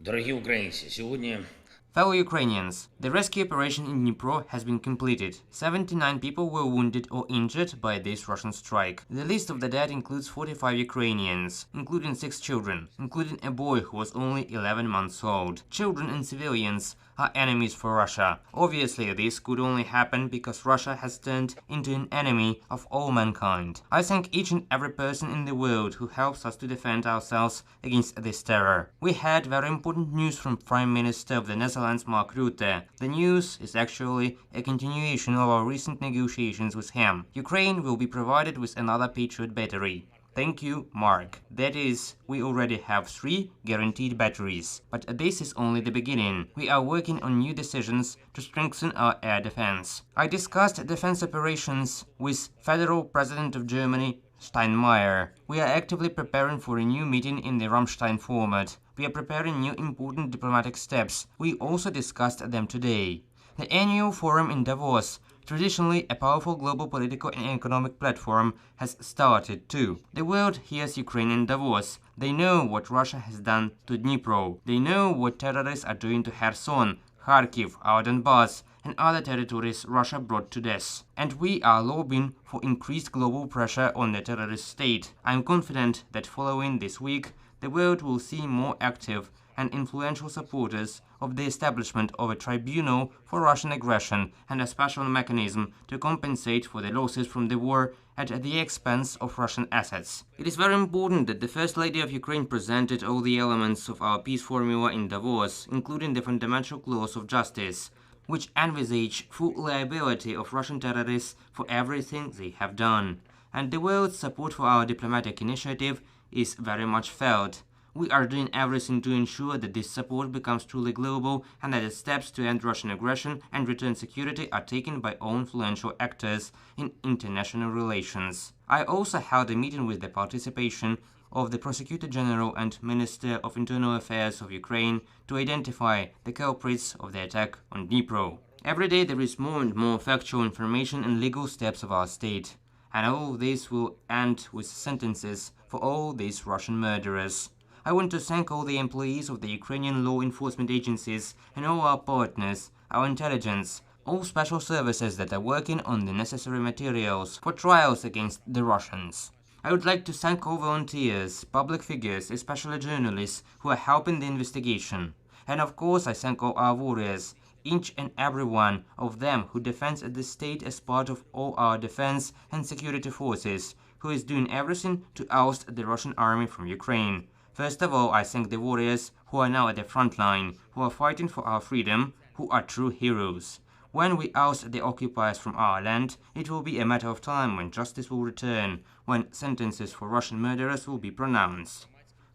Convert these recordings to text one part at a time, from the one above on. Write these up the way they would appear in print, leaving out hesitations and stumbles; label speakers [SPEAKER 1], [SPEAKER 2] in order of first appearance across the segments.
[SPEAKER 1] Дорогие украинцы, сегодня
[SPEAKER 2] Fellow Ukrainians, the rescue operation in Dnipro has been completed. 79 people were wounded or injured by this Russian strike. The list of the dead includes 45 Ukrainians, including 6 children, including a boy who was only 11 months old. Children and civilians are enemies for Russia. Obviously, this could only happen because Russia has turned into an enemy of all mankind. I thank each and every person in the world who helps us to defend ourselves against this terror. We had very important news from Prime Minister of the Netherlands, Mark Rutte. The news is actually a continuation of our recent negotiations with him. Ukraine will be provided with another Patriot battery. Thank you, Mark. That is, we already have 3 guaranteed batteries. But this is only the beginning. We are working on new decisions to strengthen our air defense. I discussed defense operations with Federal President of Germany, Steinmeier. We are actively preparing for a new meeting in the Rammstein format. We are preparing new important diplomatic steps. We also discussed them today. The annual forum in Davos, traditionally a powerful global political and economic platform, has started too. The world hears Ukraine in Davos. They know what Russia has done to Dnipro. They know what terrorists are doing to Kherson, Kharkiv, our Donbass, and other territories Russia brought to death. And we are lobbying for increased global pressure on the terrorist state. I am confident that following this week, the world will see more active and influential supporters of the establishment of a tribunal for Russian aggression and a special mechanism to compensate for the losses from the war at the expense of Russian assets. It is very important that the First Lady of Ukraine presented all the elements of our peace formula in Davos, including the fundamental clause of justice, which envisage full liability of Russian terrorists for everything they have done. And the world's support for our diplomatic initiative is very much felt. We are doing everything to ensure that this support becomes truly global and that the steps to end Russian aggression and return security are taken by all influential actors in international relations. I also held a meeting with the participation of the Prosecutor General and Minister of Internal Affairs of Ukraine to identify the culprits of the attack on Dnipro. Every day there is more and more factual information and legal steps of our state, and all this will end with sentences for all these Russian murderers. I want to thank all the employees of the Ukrainian law enforcement agencies and all our partners, our intelligence, all special services that are working on the necessary materials for trials against the Russians. I would like to thank all volunteers, public figures, especially journalists, who are helping the investigation. And of course I thank all our warriors, each and every one of them who defends the state as part of all our defense and security forces, who is doing everything to oust the Russian army from Ukraine. First of all, I thank the warriors who are now at the front line, who are fighting for our freedom, who are true heroes. When we oust the occupiers from our land, it will be a matter of time when justice will return, when sentences for Russian murderers will be pronounced.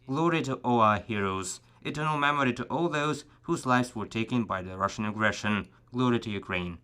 [SPEAKER 2] Glory to all our heroes. Eternal memory to all those whose lives were taken by the Russian aggression. Glory to Ukraine.